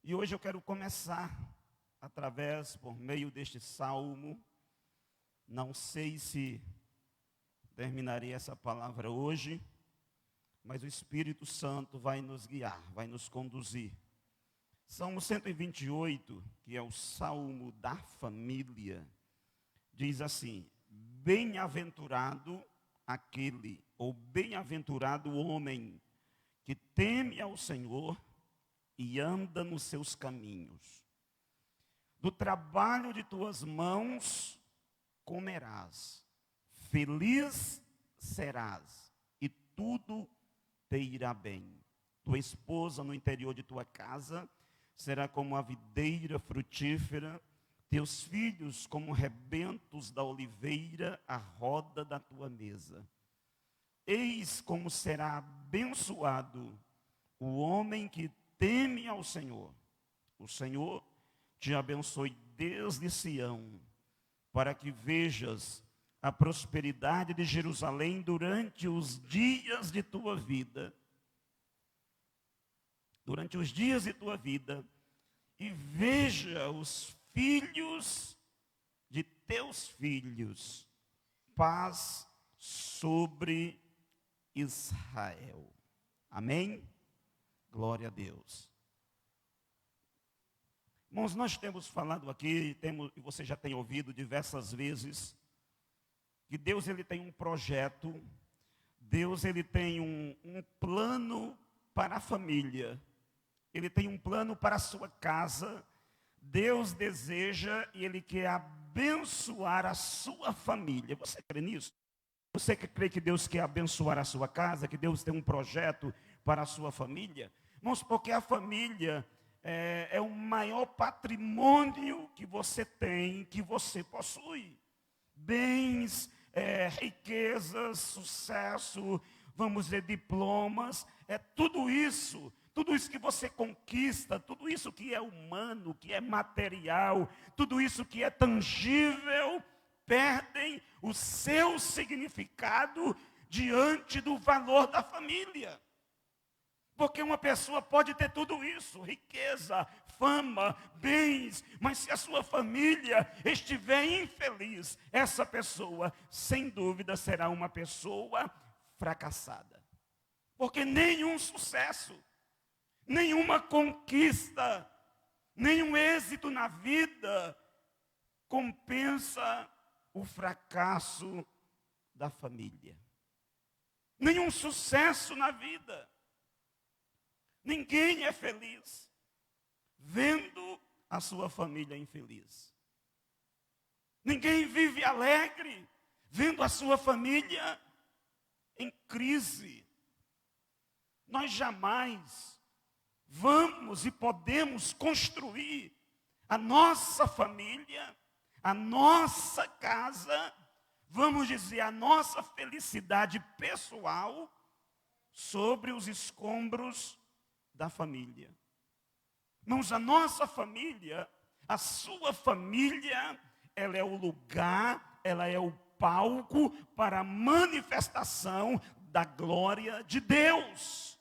E hoje eu quero começar por meio deste salmo. Não sei se terminarei essa palavra hoje, mas o Espírito Santo vai nos guiar, vai nos conduzir. Salmo 128, que é o salmo da família, diz assim: bem-aventurado aquele, ou bem-aventurado o homem que teme ao Senhor e anda nos seus caminhos. Do trabalho de tuas mãos comerás, feliz serás, e tudo te irá bem. Tua esposa no interior de tua casa será como a videira frutífera, teus filhos como rebentos da oliveira à roda da tua mesa. Eis como será abençoado o homem que teme ao Senhor. O Senhor te abençoe desde Sião, para que vejas a prosperidade de Jerusalém durante os dias de tua vida. Durante os dias de tua vida, e veja os filhos de teus filhos, paz sobre Israel. Amém? Glória a Deus. Irmãos, nós temos falado aqui, e você já tem ouvido diversas vezes, que Deus ele tem um projeto, Deus ele tem um plano para a família, Ele tem um plano para a sua casa. Deus deseja e Ele quer abençoar a sua família. Você crê nisso? Você que crê que Deus quer abençoar a sua casa, que Deus tem um projeto para a sua família? Irmãos, porque a família é o maior patrimônio que você tem, que você possui. Bens, riquezas, sucesso, vamos dizer, diplomas, tudo isso que você conquista, tudo isso que é humano, que é material, tudo isso que é tangível, perdem o seu significado diante do valor da família. Porque uma pessoa pode ter tudo isso, riqueza, fama, bens, mas se a sua família estiver infeliz, essa pessoa, sem dúvida, será uma pessoa fracassada. Porque nenhum sucesso, nenhuma conquista, nenhum êxito na vida compensa o fracasso da família. Nenhum sucesso na vida. Ninguém é feliz vendo a sua família infeliz. Ninguém vive alegre vendo a sua família em crise. Nós jamais vamos e podemos construir a nossa família, a nossa casa, vamos dizer, a nossa felicidade pessoal sobre os escombros da família. Irmãos, a nossa família, a sua família, ela é o lugar, ela é o palco para a manifestação da glória de Deus.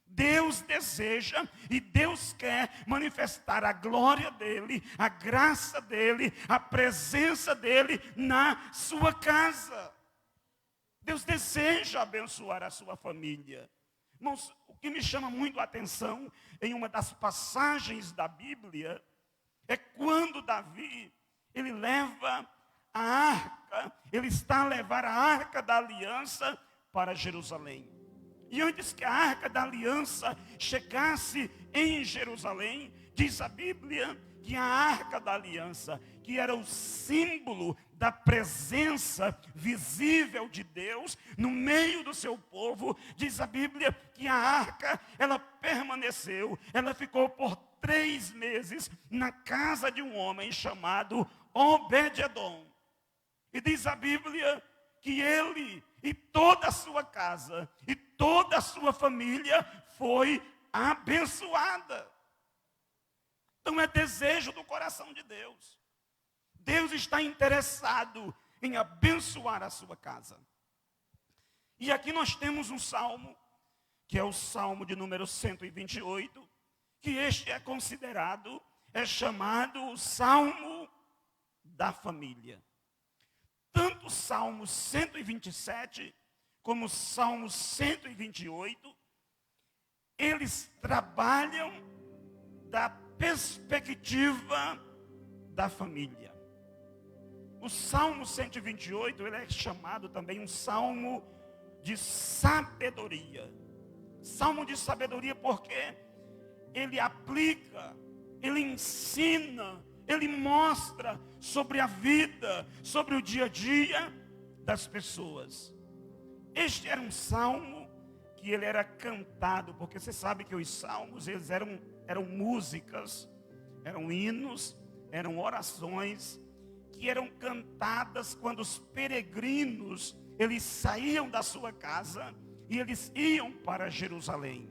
Deus deseja e Deus quer manifestar a glória dele, a graça dele, a presença dele na sua casa. Deus deseja abençoar a sua família. Irmãos, o que me chama muito a atenção em uma das passagens da Bíblia é quando Davi, ele leva a arca, ele está a levar a arca da aliança para Jerusalém. E antes que a arca da aliança chegasse em Jerusalém, diz a Bíblia que a arca da aliança, que era o símbolo da presença visível de Deus no meio do seu povo, diz a Bíblia que a arca, ela permaneceu, ela ficou por 3 meses na casa de um homem chamado Obed-edom. E diz a Bíblia que ele e toda a sua casa e toda a sua família foi abençoada. Então é desejo do coração de Deus. Deus está interessado em abençoar a sua casa. E aqui nós temos um salmo, que é o salmo de número 128, que este é considerado, é chamado o Salmo da família. Tanto o Salmo 127 como o Salmo 128, eles trabalham da perspectiva da família. O Salmo 128, ele é chamado também um salmo de sabedoria. Salmo de sabedoria porque ele aplica, ele ensina, ele mostra sobre a vida, sobre o dia a dia das pessoas. Este era um salmo que ele era cantado, porque você sabe que os salmos, eles eram músicas, eram hinos, eram orações, que eram cantadas quando os peregrinos, eles saíam da sua casa e eles iam para Jerusalém,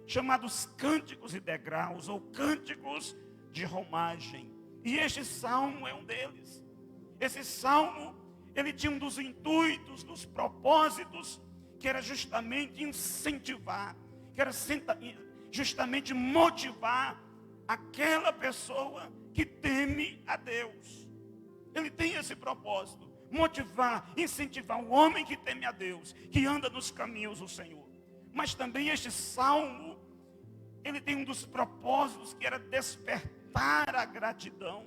chamados cânticos e degraus, ou cânticos de romagem. E este salmo é um deles. Esse salmo, ele tinha um dos intuitos, dos propósitos, que era justamente incentivar, que era justamente motivar aquela pessoa que teme a Deus. Ele tem esse propósito, motivar, incentivar o homem que teme a Deus, que anda nos caminhos do Senhor. Mas também este salmo, ele tem um dos propósitos que era despertar a gratidão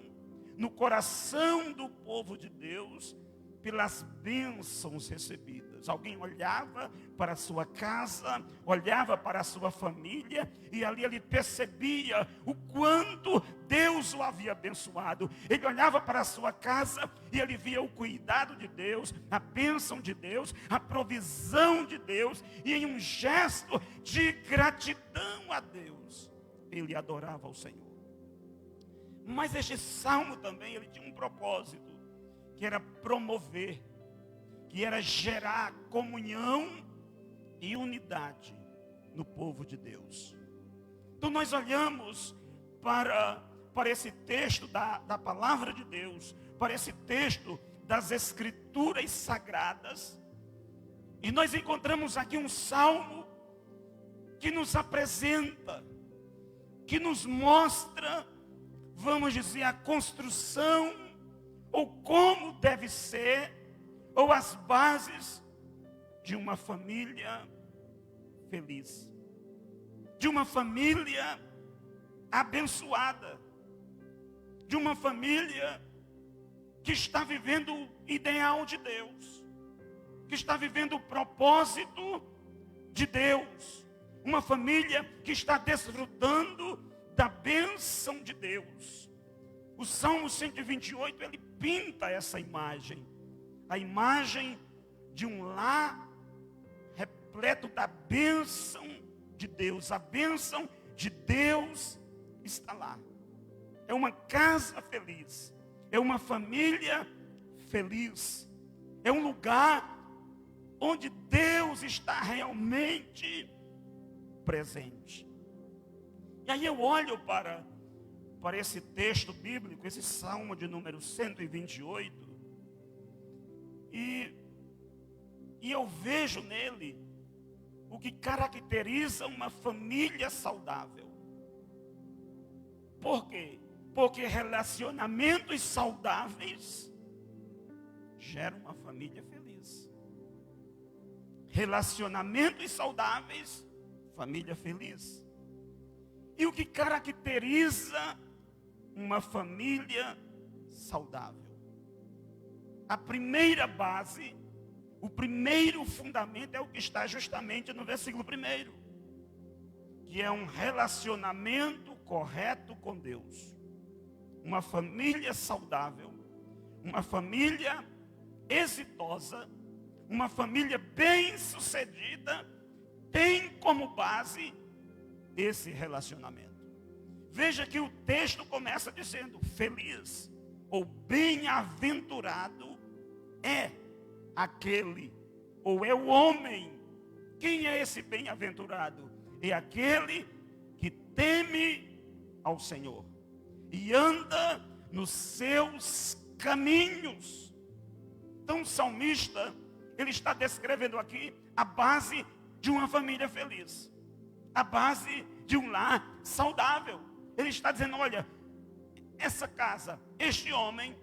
no coração do povo de Deus pelas bênçãos recebidas. Alguém olhava para a sua casa, olhava para a sua família, e ali ele percebia o quanto Deus o havia abençoado. Ele olhava para a sua casa e ele via o cuidado de Deus, a bênção de Deus, a provisão de Deus, e em um gesto de gratidão a Deus, ele adorava o Senhor. Mas este salmo também, ele tinha um propósito, que era promover, que era gerar comunhão e unidade no povo de Deus. Então nós olhamos para esse texto da palavra de Deus, para esse texto das escrituras sagradas, e nós encontramos aqui um salmo que nos apresenta, que nos mostra, vamos dizer, a construção, ou como deve ser, ou as bases de uma família feliz, de uma família abençoada, de uma família que está vivendo o ideal de Deus, que está vivendo o propósito de Deus, uma família que está desfrutando da bênção de Deus. O Salmo 128, ele pinta essa imagem, a imagem de um lar repleto da bênção de Deus. A bênção de Deus está lá. É uma casa feliz, é uma família feliz, é um lugar onde Deus está realmente presente. E aí eu olho para esse texto bíblico, esse Salmo de número 128, e eu vejo nele o que caracteriza uma família saudável. Por quê? Porque relacionamentos saudáveis geram uma família feliz. Relacionamentos saudáveis, família feliz. E o que caracteriza uma família saudável? A primeira base, o primeiro fundamento é o que está justamente no versículo 1, que é um relacionamento correto com Deus. Uma família saudável, uma família exitosa, uma família bem-sucedida, tem como base esse relacionamento. Veja que o texto começa dizendo: feliz ou bem-aventurado é aquele, ou é o homem. Quem é esse bem-aventurado? É aquele que teme ao Senhor e anda nos seus caminhos. Então o salmista, ele está descrevendo aqui a base de uma família feliz, a base de um lar saudável. Ele está dizendo, olha, essa casa, este homem,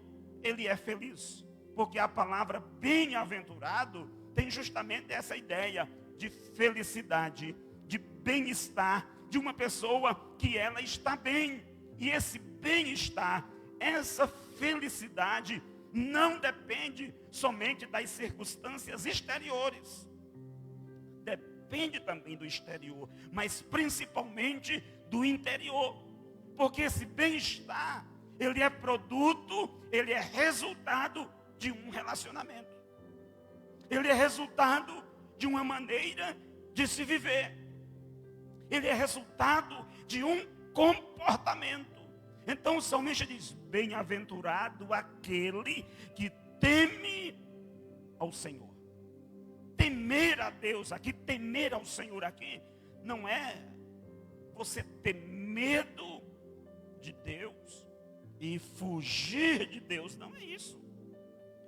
ele é feliz. Porque a palavra bem-aventurado tem justamente essa ideia de felicidade, de bem-estar, de uma pessoa que ela está bem. E esse bem-estar, essa felicidade, não depende somente das circunstâncias exteriores. Depende também do exterior, mas principalmente do interior. Porque esse bem-estar, ele é produto, ele é resultado de um relacionamento. Ele é resultado de uma maneira de se viver. Ele é resultado de um comportamento. Então o salmista diz, bem-aventurado aquele que teme ao Senhor. Temer a Deus aqui, temer ao Senhor aqui, não é você ter medo de Deus e fugir de Deus, não é isso.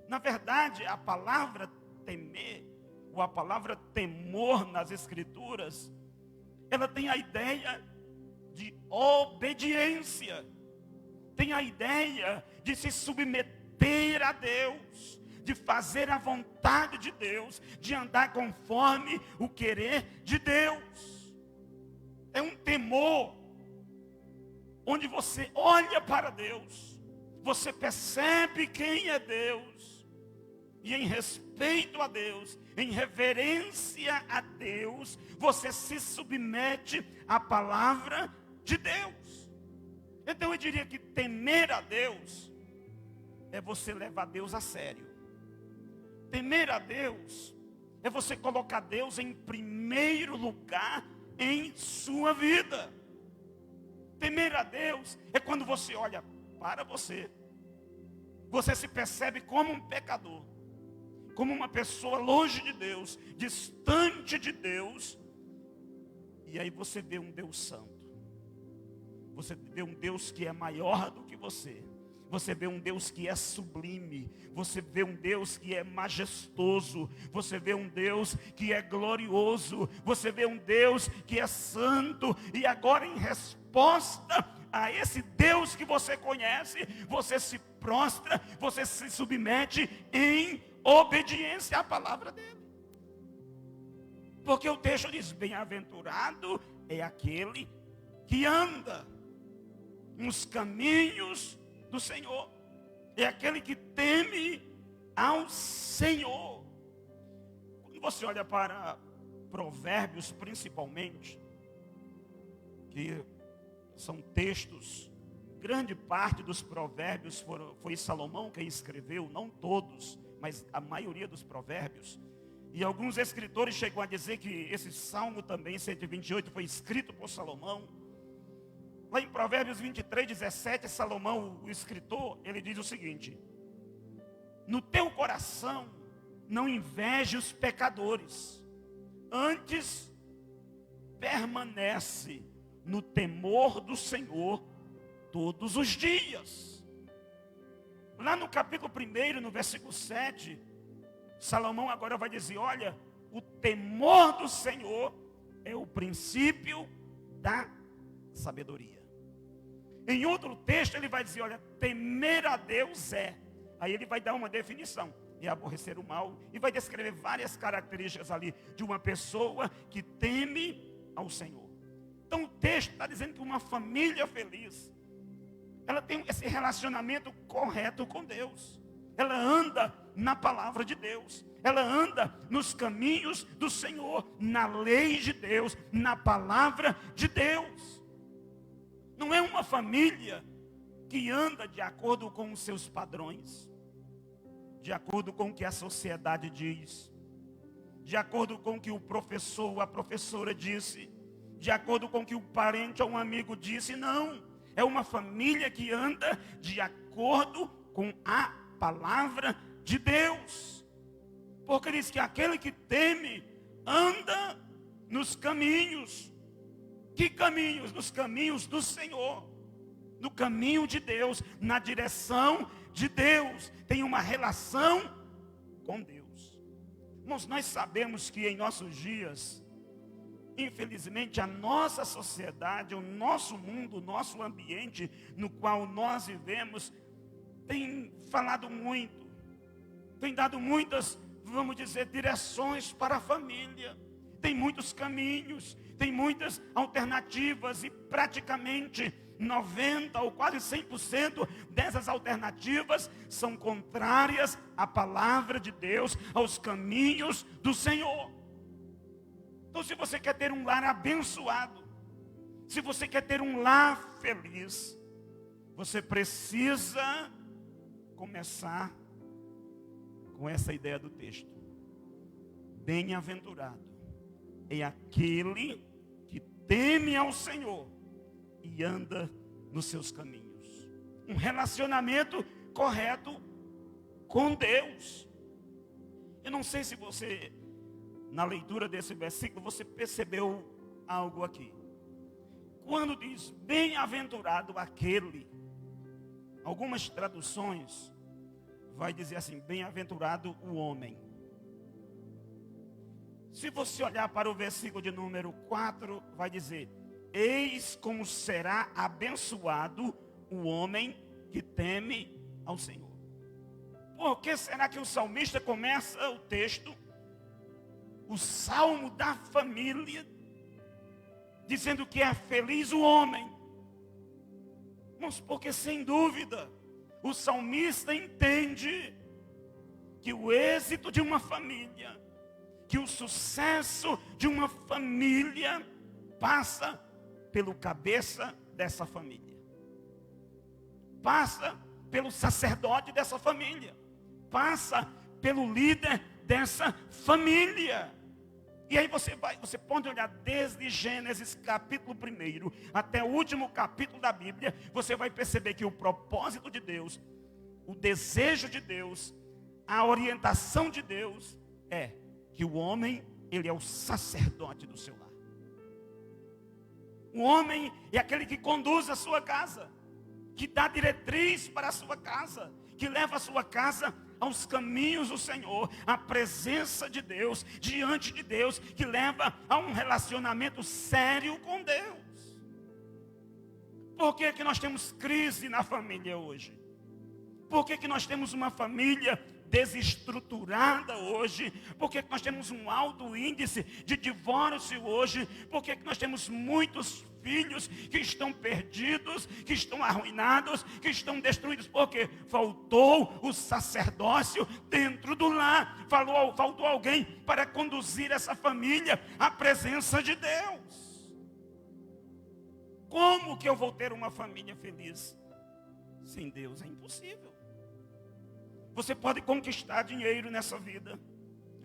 Na verdade, a palavra temer, ou a palavra temor nas Escrituras, ela tem a ideia de obediência, tem a ideia de se submeter a Deus, de fazer a vontade de Deus, de andar conforme o querer de Deus. É um temor, onde você olha para Deus, você percebe quem é Deus, e em respeito a Deus, em reverência a Deus, você se submete à palavra de Deus. Então eu diria que temer a Deus é você levar Deus a sério. Temer a Deus é você colocar Deus em primeiro lugar em sua vida. Temer a Deus é quando você olha para você. Você se percebe como um pecador, como uma pessoa longe de Deus, distante de Deus. E aí você vê um Deus santo. Você vê um Deus que é maior do que você. Você vê um Deus que é sublime. Você vê um Deus que é majestoso. Você vê um Deus que é glorioso. Você vê um Deus que é santo. E agora, em resposta a esse Deus que você conhece, você se prostra, você se submete em obediência à palavra dele. Porque o texto diz, bem-aventurado é aquele que anda nos caminhos do Senhor. É aquele que teme ao Senhor. Quando você olha para Provérbios principalmente, que são textos, grande parte dos provérbios foi Salomão quem escreveu, não todos, mas a maioria dos provérbios. E alguns escritores chegam a dizer que esse salmo também, 128, foi escrito por Salomão. Lá em Provérbios 23, 17, Salomão, o escritor, ele diz o seguinte: no teu coração não inveje os pecadores, antes permanece no temor do Senhor todos os dias. Lá no capítulo 1, no versículo 7, Salomão agora vai dizer, olha, o temor do Senhor é o princípio da sabedoria. Em outro texto ele vai dizer, olha, temer a Deus é. Aí ele vai dar uma definição, é aborrecer o mal, e vai descrever várias características ali de uma pessoa que teme ao Senhor. Então o texto está dizendo que uma família feliz, ela tem esse relacionamento correto com Deus. Ela anda na palavra de Deus. Ela anda nos caminhos do Senhor, na lei de Deus, na palavra de Deus. Não é uma família que anda de acordo com os seus padrões, de acordo com o que a sociedade diz, de acordo com o que o professor ou a professora disse, de acordo com o que o parente ou um amigo disse. Não, é uma família que anda de acordo com a palavra de Deus. Porque diz que aquele que teme anda nos caminhos. Que caminhos? Nos caminhos do Senhor, no caminho de Deus, na direção de Deus. Tem uma relação com Deus. Irmãos, nós sabemos que em nossos dias, infelizmente, a nossa sociedade, o nosso mundo, o nosso ambiente no qual nós vivemos, tem falado muito, tem dado muitas, vamos dizer, direções para a família. Tem muitos caminhos, tem muitas alternativas e praticamente 90% ou quase 100% dessas alternativas são contrárias à palavra de Deus, aos caminhos do Senhor. Então, se você quer ter um lar abençoado, se você quer ter um lar feliz, você precisa começar com essa ideia do texto. Bem-aventurado é aquele que teme ao Senhor e anda nos seus caminhos. Um relacionamento correto com Deus. Eu não sei se você, na leitura desse versículo, você percebeu algo aqui. Quando diz bem-aventurado aquele, algumas traduções vai dizer assim, bem-aventurado o homem. Se você olhar para o versículo de número 4, vai dizer, eis como será abençoado o homem que teme ao Senhor. Por que será que o salmista começa o texto, o salmo da família, dizendo que é feliz o homem? Mas porque sem dúvida, o salmista entende que o êxito de uma família, que o sucesso de uma família passa pelo cabeça dessa família. Passa pelo sacerdote dessa família. Passa pelo líder dessa família. E aí você pode olhar desde Gênesis capítulo 1 até o último capítulo da Bíblia, você vai perceber que o propósito de Deus, o desejo de Deus, a orientação de Deus é que o homem, ele é o sacerdote do seu lar. O homem é aquele que conduz a sua casa, que dá diretriz para a sua casa, que leva a sua casa aos caminhos do Senhor, à presença de Deus, diante de Deus, que leva a um relacionamento sério com Deus. Por que que nós temos crise na família hoje? Por que que nós temos uma família desestruturada hoje? Por que que nós temos um alto índice de divórcio hoje? Por que que nós temos muitos filhos que estão perdidos, que estão arruinados, que estão destruídos? Porque faltou o sacerdócio dentro do lar. Faltou alguém para conduzir essa família à presença de Deus. Como que eu vou ter uma família feliz sem Deus? É impossível. Você pode conquistar dinheiro nessa vida.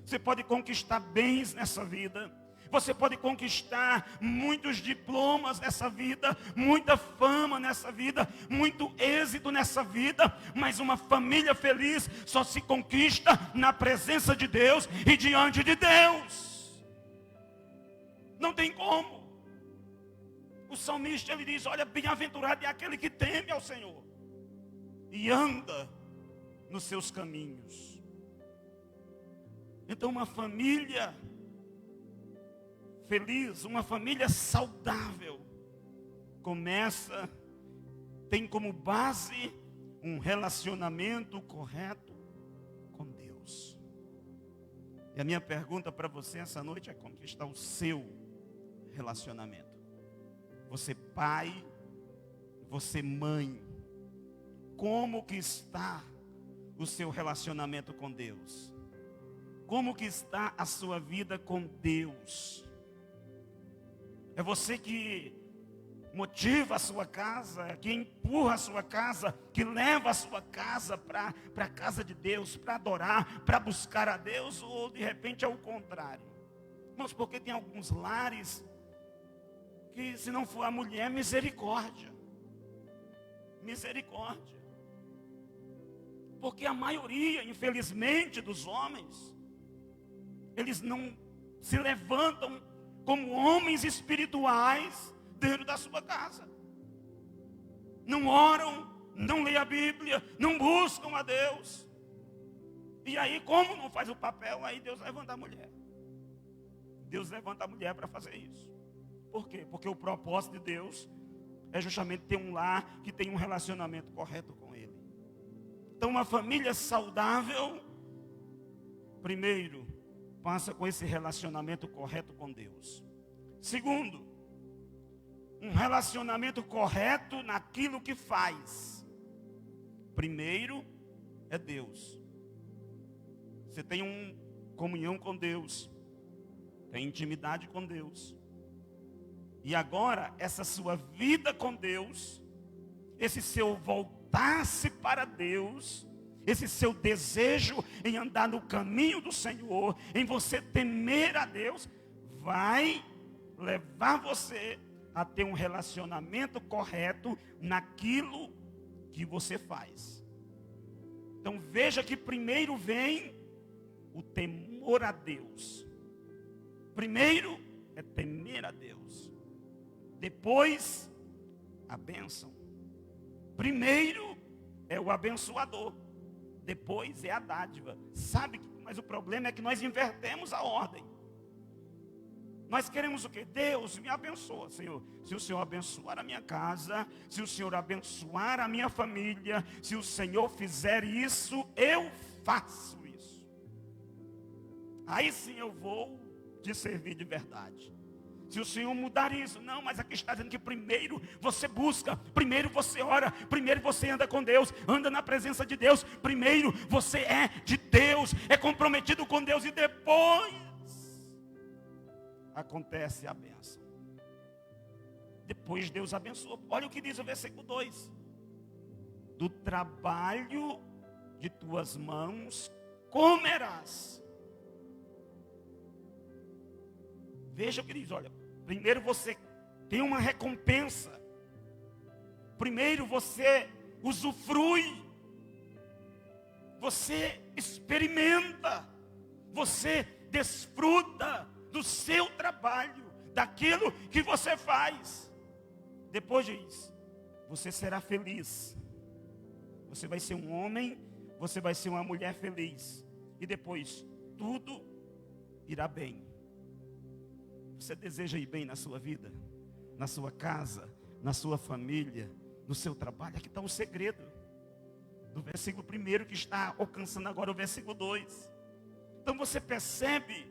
Você pode conquistar bens nessa vida. Você pode conquistar muitos diplomas nessa vida, muita fama nessa vida, muito êxito nessa vida. Mas uma família feliz só se conquista na presença de Deus e diante de Deus. Não tem como. O salmista, ele diz, olha, bem-aventurado é aquele que teme ao Senhor e anda nos seus caminhos. Então, uma família feliz, uma família saudável, tem como base um relacionamento correto com Deus. E a minha pergunta para você essa noite é como que está o seu relacionamento. Você pai, você mãe, como que está o seu relacionamento com Deus? Como que está a sua vida com Deus? É você que motiva a sua casa, que empurra a sua casa, que leva a sua casa para a casa de Deus, para adorar, para buscar a Deus, ou de repente é o contrário? Mas porque tem alguns lares que, se não for a mulher, misericórdia. Misericórdia. Porque a maioria, infelizmente, dos homens, eles não se levantam como homens espirituais dentro da sua casa. Não oram, não leem a Bíblia, não buscam a Deus. E aí, como não faz o papel, aí Deus levanta a mulher. Deus levanta a mulher para fazer isso. Por quê? Porque o propósito de Deus é justamente ter um lar que tem um relacionamento correto com Ele. Então, uma família saudável, primeiro, passa com esse relacionamento correto com Deus. Segundo, um relacionamento correto naquilo que faz. Primeiro é Deus. Você tem uma comunhão com Deus, tem intimidade com Deus. E agora, essa sua vida com Deus, esse seu voltar-se para Deus, esse seu desejo em andar no caminho do Senhor, em você temer a Deus, vai levar você a ter um relacionamento correto naquilo que você faz. Então veja que primeiro vem o temor a Deus. Primeiro é temer a Deus. Depois, a bênção. Primeiro é o abençoador. Depois é a dádiva. Sabe, mas o problema é que nós invertemos a ordem. Nós queremos o quê? Deus me abençoa, Senhor. Se o Senhor abençoar a minha casa, se o Senhor abençoar a minha família, se o Senhor fizer isso, eu faço isso. Aí sim eu vou te servir de verdade. Se o Senhor mudar isso, não, mas aqui está dizendo que primeiro você busca, primeiro você ora, primeiro você anda com Deus, anda na presença de Deus, primeiro você é de Deus, é comprometido com Deus e depois acontece a bênção. Depois Deus abençoa. Olha o que diz o versículo 2: do trabalho de tuas mãos comerás. Veja o que diz, olha, primeiro você tem uma recompensa. Primeiro você usufrui. Você experimenta. Você desfruta do seu trabalho, daquilo que você faz. Depois diz, você será feliz. Você vai ser um homem, você vai ser uma mulher feliz. E depois, tudo irá bem. Você deseja ir bem na sua vida, na sua casa, na sua família, no seu trabalho? Aqui está o segredo do versículo 1 que está alcançando agora o versículo 2. Então você percebe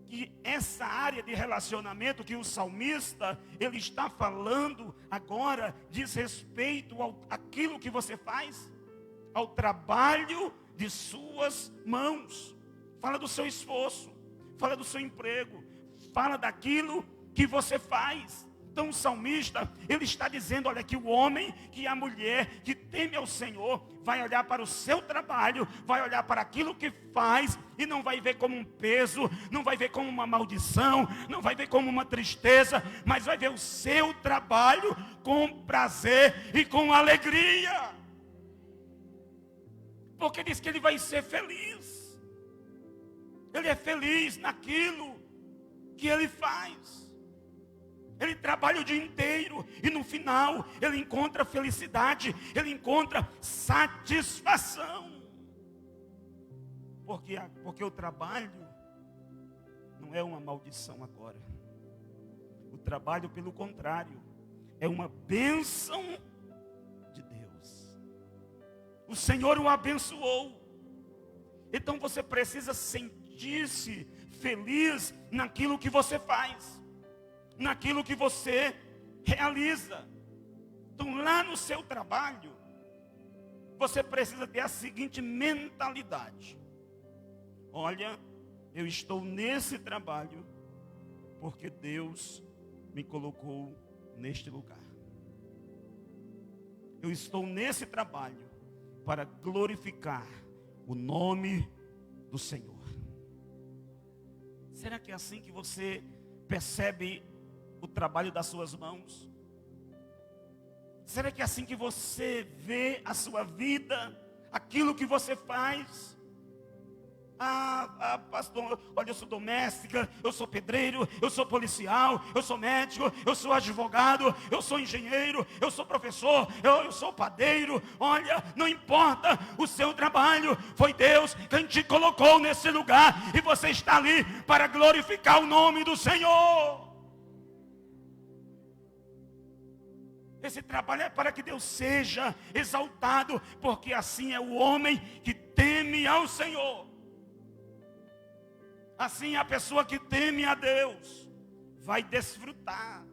que essa área de relacionamento que o salmista ele está falando agora diz respeito àquilo que você faz, ao trabalho de suas mãos. Fala do seu esforço, fala do seu emprego, fala daquilo que você faz. Então o salmista, ele está dizendo, olha, que o homem, que a mulher, que teme ao Senhor, vai olhar para o seu trabalho, vai olhar para aquilo que faz, e não vai ver como um peso, não vai ver como uma maldição, não vai ver como uma tristeza, mas vai ver o seu trabalho com prazer e com alegria. Porque diz que ele vai ser feliz. Ele é feliz naquilo que ele faz. Ele trabalha o dia inteiro e no final ele encontra felicidade, ele encontra satisfação. Porque o trabalho não é uma maldição agora. O trabalho, pelo contrário, é uma bênção de Deus. O Senhor o abençoou. Então você precisa sentir-se feliz naquilo que você faz, naquilo que você realiza. Então lá no seu trabalho, você precisa ter a seguinte mentalidade: olha, eu estou nesse trabalho porque Deus me colocou neste lugar. Eu estou nesse trabalho para glorificar o nome do Senhor. Será que é assim que você percebe o trabalho das suas mãos? Será que é assim que você vê a sua vida, aquilo que você faz? Pastor, olha, eu sou doméstica, eu sou pedreiro, eu sou policial, eu sou médico, eu sou advogado, eu sou engenheiro, eu sou professor, eu sou padeiro. Olha, não importa o seu trabalho, foi Deus quem te colocou nesse lugar, e você está ali para glorificar o nome do Senhor. Esse trabalho é para que Deus seja exaltado, porque assim é o homem que teme ao Senhor. Assim a pessoa que teme a Deus vai desfrutar,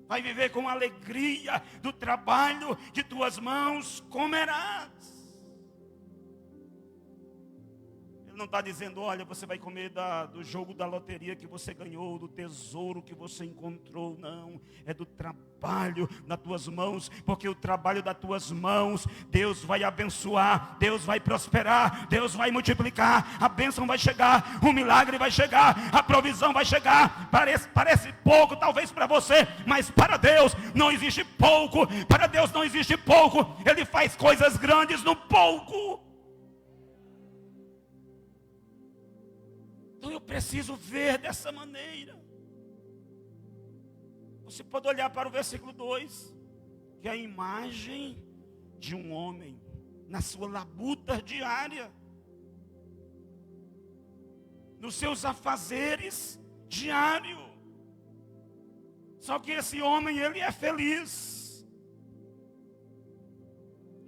vai viver com alegria do trabalho de tuas mãos comerás. Ele não está dizendo, olha, você vai comer do jogo da loteria que você ganhou, do tesouro que você encontrou. Não, é do trabalho das tuas mãos, porque o trabalho das tuas mãos, Deus vai abençoar, Deus vai prosperar, Deus vai multiplicar, a bênção vai chegar, o milagre vai chegar, a provisão vai chegar. Parece pouco talvez para você, mas para Deus não existe pouco, para Deus não existe pouco, Ele faz coisas grandes no pouco. Então eu preciso ver dessa maneira. Você pode olhar para o versículo 2, que é a imagem de um homem na sua labuta diária, nos seus afazeres diários. Só que esse homem, ele é feliz.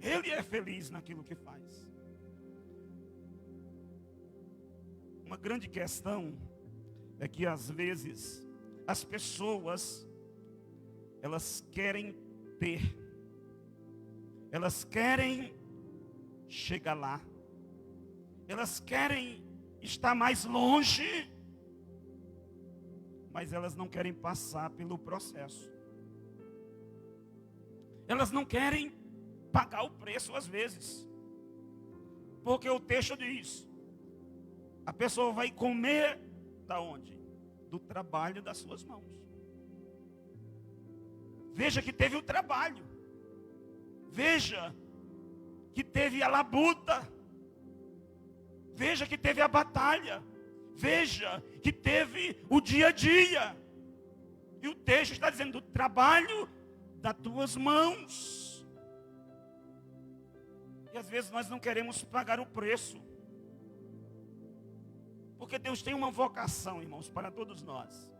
Ele é feliz naquilo que faz. Uma grande questão é que às vezes as pessoas, elas querem ter, elas querem chegar lá, elas querem estar mais longe, mas elas não querem passar pelo processo. Elas não querem pagar o preço às vezes, porque o texto diz: a pessoa vai comer da onde? Do trabalho das suas mãos. Veja que teve o trabalho. Veja que teve a labuta. Veja que teve a batalha. Veja que teve o dia a dia. E o texto está dizendo: do trabalho das tuas mãos. E às vezes nós não queremos pagar o preço. Porque Deus tem uma vocação, irmãos, para todos nós.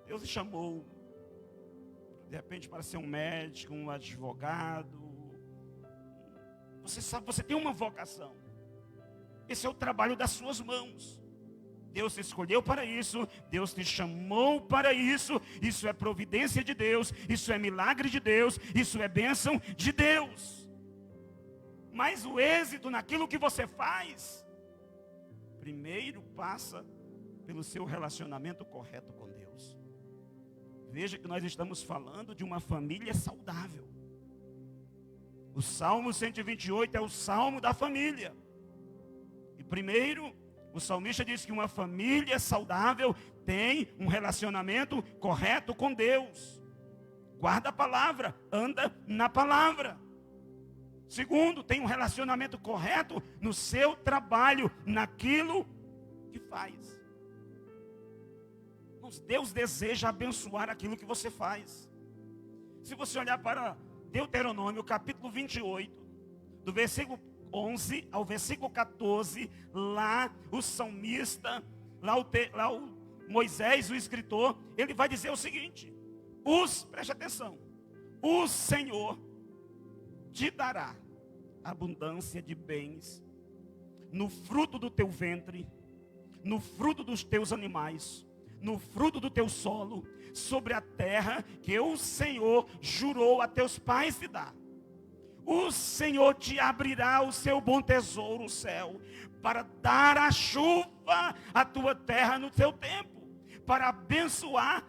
Deus te chamou, de repente, para ser um médico, um advogado. Você sabe, você tem uma vocação. Esse é o trabalho das suas mãos. Deus te escolheu para isso, Deus te chamou para isso. Isso é providência de Deus, isso é milagre de Deus, isso é bênção de Deus. Mas o êxito naquilo que você faz, primeiro passa pelo seu relacionamento correto com Deus. Veja que nós estamos falando de uma família saudável. O Salmo 128 é o Salmo da família. E primeiro, o salmista diz que uma família saudável tem um relacionamento correto com Deus. Guarda a palavra, anda na palavra. Segundo, tem um relacionamento correto no seu trabalho, naquilo que faz. Deus deseja abençoar aquilo que você faz. Se você olhar para Deuteronômio, capítulo 28, do versículo 11 ao versículo 14, lá o salmista, lá o Moisés, o escritor, ele vai dizer o seguinte: preste atenção, o Senhor te dará abundância de bens no fruto do teu ventre, no fruto dos teus animais, no fruto do teu solo, sobre a terra que o Senhor jurou a teus pais te dar. O Senhor te abrirá o seu bom tesouro, o céu, para dar a chuva à tua terra no teu tempo, para abençoar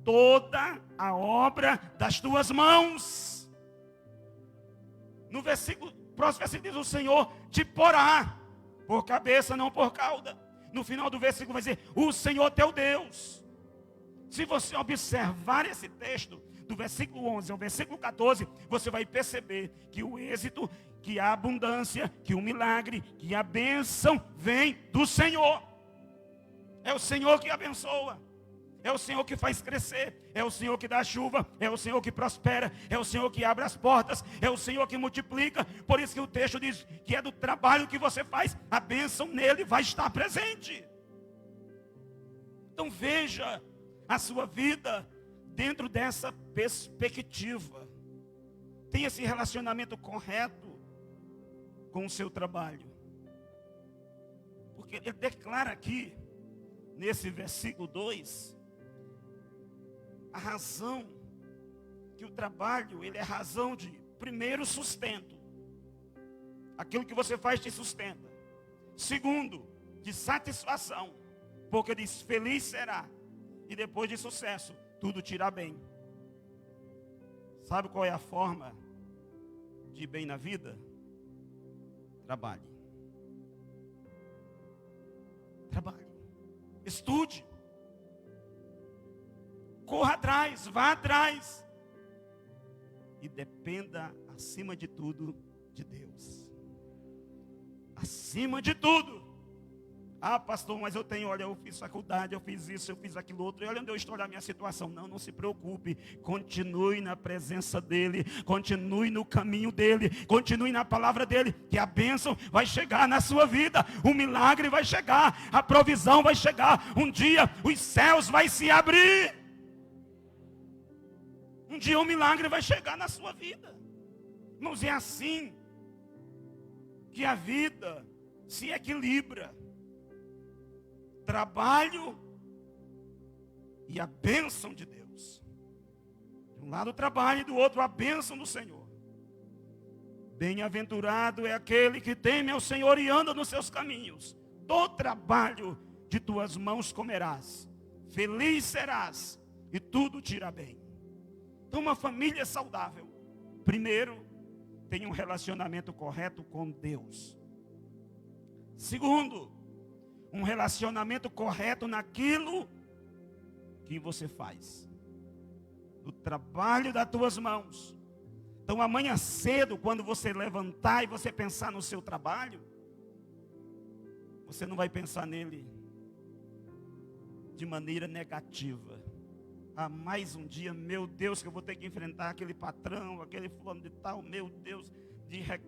toda a obra das tuas mãos. No próximo versículo diz: o Senhor te porá por cabeça, não por cauda. No final do versículo vai dizer: o Senhor teu Deus. Se você observar esse texto, do versículo 11 ao versículo 14, você vai perceber que o êxito que a abundância, que o milagre, que a bênção vem do Senhor. É o Senhor que abençoa. É o Senhor que faz crescer. É o Senhor que dá chuva. É o Senhor que prospera. É o Senhor que abre as portas. É o Senhor que multiplica. Por isso que o texto diz que é do trabalho que você faz, a bênção nele vai estar presente. Então veja a sua vida dentro dessa perspectiva. Tenha esse relacionamento correto com o seu trabalho. Porque ele declara aqui, nesse versículo 2, a razão que o trabalho, ele é razão de, primeiro, sustento. Aquilo que você faz te sustenta. Segundo, de satisfação. Porque diz, feliz será. E depois de sucesso, tudo te irá bem. Sabe qual é a forma de ir bem na vida? Trabalhe. Trabalhe. Estude. Corra atrás, vá atrás. E dependa, acima de tudo, de Deus. Acima de tudo. Ah, pastor, mas olha, eu fiz faculdade, eu fiz isso, eu fiz aquilo outro. E olha onde eu estou na minha situação. Não se preocupe. Continue na presença dEle. Continue no caminho dEle. Continue na palavra dEle. Que a bênção vai chegar na sua vida. O milagre vai chegar. A provisão vai chegar. Um dia os céus vai se abrir. Um dia o milagre vai chegar na sua vida. Irmãos, é assim que a vida se equilibra. Trabalho e a bênção de Deus. De um lado o trabalho e do outro a bênção do Senhor. Bem-aventurado é aquele que teme ao Senhor e anda nos seus caminhos. Do trabalho de tuas mãos comerás. Feliz serás e tudo te irá bem. Então uma família saudável, primeiro, tem um relacionamento correto com Deus. Segundo, um relacionamento correto naquilo que você faz. No trabalho das tuas mãos. Então amanhã cedo, quando você levantar e você pensar no seu trabalho, você não vai pensar nele de maneira negativa. Ah, mais um dia, meu Deus, que eu vou ter que enfrentar aquele patrão, aquele fulano de tal, meu Deus.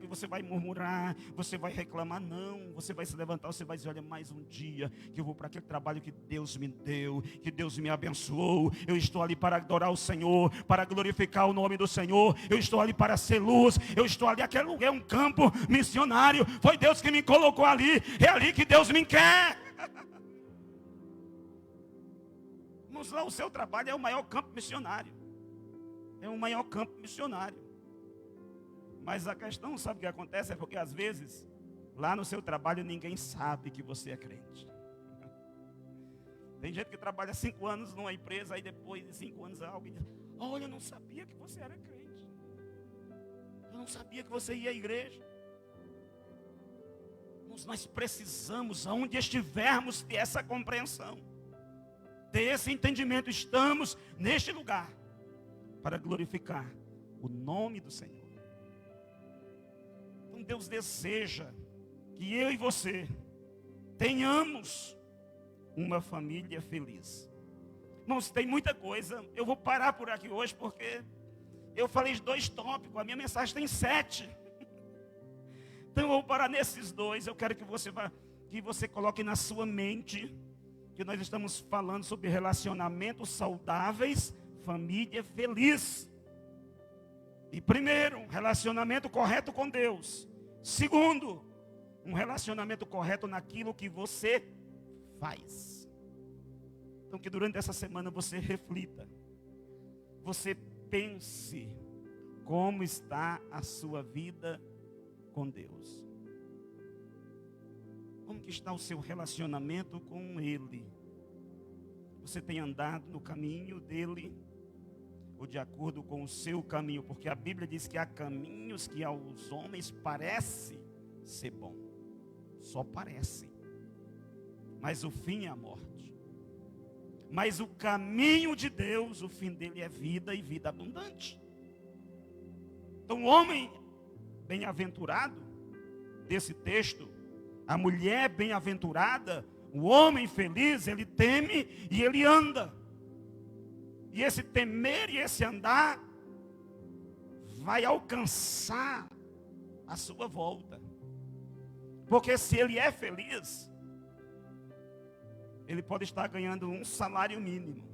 Você vai murmurar, você vai reclamar. Não, você vai se levantar, você vai dizer, olha, mais um dia que eu vou para aquele trabalho que Deus me deu, que Deus me abençoou. Eu estou ali para adorar o Senhor, para glorificar o nome do Senhor. Eu estou ali para ser luz. Eu estou ali, aquele lugar é um campo missionário. Foi Deus que me colocou ali. É ali que Deus me quer. Vamos lá, o seu trabalho é o maior campo missionário. É o maior campo missionário. Mas a questão, sabe o que acontece? É porque às vezes, lá no seu trabalho, ninguém sabe que você é crente. Tem gente que trabalha 5 anos numa empresa, aí depois de 5 anos alguém diz, olha, eu não sabia que você era crente. Eu não sabia que você ia à igreja. Nós precisamos, aonde estivermos, ter essa compreensão. Ter esse entendimento. Estamos neste lugar para glorificar o nome do Senhor. Então Deus deseja que eu e você tenhamos uma família feliz. Irmãos, tem muita coisa. Eu vou parar por aqui hoje porque eu falei de 2 tópicos. A minha mensagem tem 7. Então eu vou parar nesses 2. Eu quero que você coloque na sua mente que nós estamos falando sobre relacionamentos saudáveis, família feliz. E primeiro, um relacionamento correto com Deus. Segundo, um relacionamento correto naquilo que você faz. Então que durante essa semana você reflita. Você pense como está a sua vida com Deus. Como que está o seu relacionamento com Ele? Você tem andado no caminho dEle? Ou de acordo com o seu caminho? Porque a Bíblia diz que há caminhos que aos homens parece ser bom. Só parece. Mas o fim é a morte. Mas o caminho de Deus, o fim dele é vida e vida abundante. Então o homem bem-aventurado desse texto, a mulher bem-aventurada, o homem feliz, ele teme e ele anda. E esse temer e esse andar vai alcançar a sua volta. Porque se ele é feliz, ele pode estar ganhando um salário mínimo.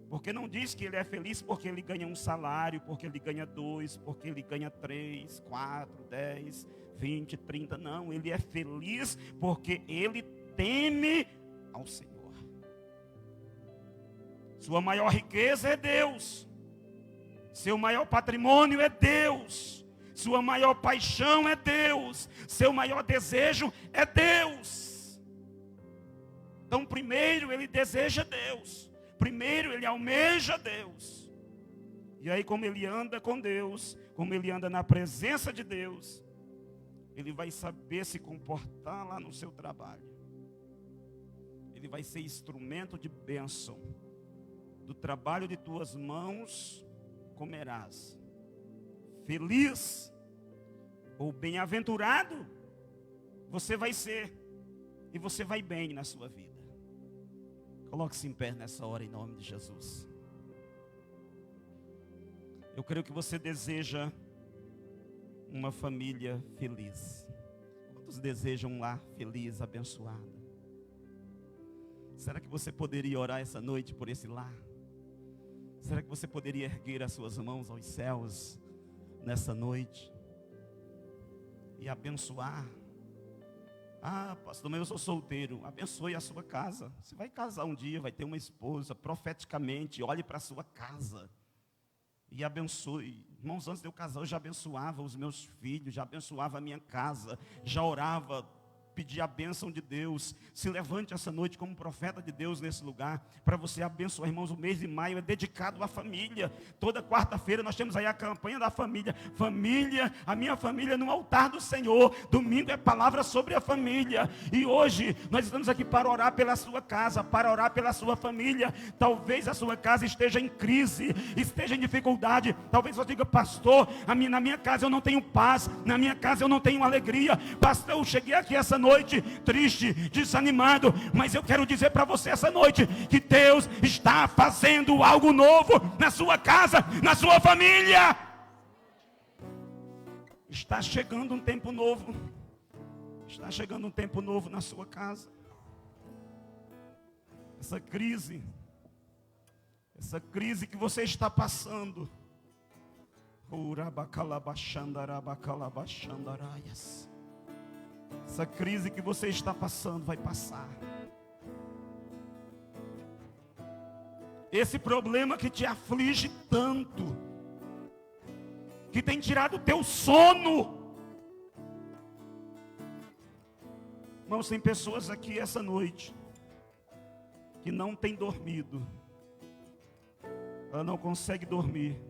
Porque não diz que ele é feliz porque ele ganha um salário, porque ele ganha 2, porque ele ganha 3, 4, 10, 20, 30. Não, ele é feliz porque ele teme ao Senhor. Sua maior riqueza é Deus. Seu maior patrimônio é Deus. Sua maior paixão é Deus. Seu maior desejo é Deus. Então, primeiro ele deseja Deus. Primeiro ele almeja Deus. E aí, como ele anda com Deus, como ele anda na presença de Deus, ele vai saber se comportar lá no seu trabalho. Ele vai ser instrumento de bênção. Do trabalho de tuas mãos comerás. Feliz ou bem-aventurado você vai ser. E você vai bem na sua vida. Coloque-se em pé nessa hora em nome de Jesus. Eu creio que você deseja uma família feliz. Quantos desejam um lar feliz, abençoado? Será que você poderia orar essa noite por esse lar? Será que você poderia erguer as suas mãos aos céus nessa noite e abençoar? Ah, pastor, mas eu sou solteiro. Abençoe a sua casa. Você vai casar um dia, vai ter uma esposa. Profeticamente, olhe para a sua casa e abençoe. Irmãos, antes de eu casar, eu já abençoava os meus filhos, já abençoava a minha casa, já orava, pedia a bênção de Deus. Se levante essa noite como profeta de Deus nesse lugar, para você abençoar. Irmãos, o mês de maio é dedicado à família. Toda quarta-feira nós temos aí a campanha da família. Família, a minha família no altar do Senhor. Domingo é palavra sobre a família. E hoje nós estamos aqui para orar pela sua casa, para orar pela sua família. Talvez a sua casa esteja em crise, esteja em dificuldade. Talvez você diga, pastor, na minha casa eu não tenho paz, na minha casa eu não tenho alegria. Pastor, eu cheguei aqui essa noite triste, desanimado, mas eu quero dizer para você essa noite que Deus está fazendo algo novo na sua casa, na sua família. Está chegando um tempo novo. Está chegando um tempo novo na sua casa. Essa crise que você está passando, essa crise que você está passando vai passar. Esse problema que te aflige tanto, que tem tirado o teu sono. Irmãos, tem pessoas aqui essa noite que não tem dormido. Ela não consegue dormir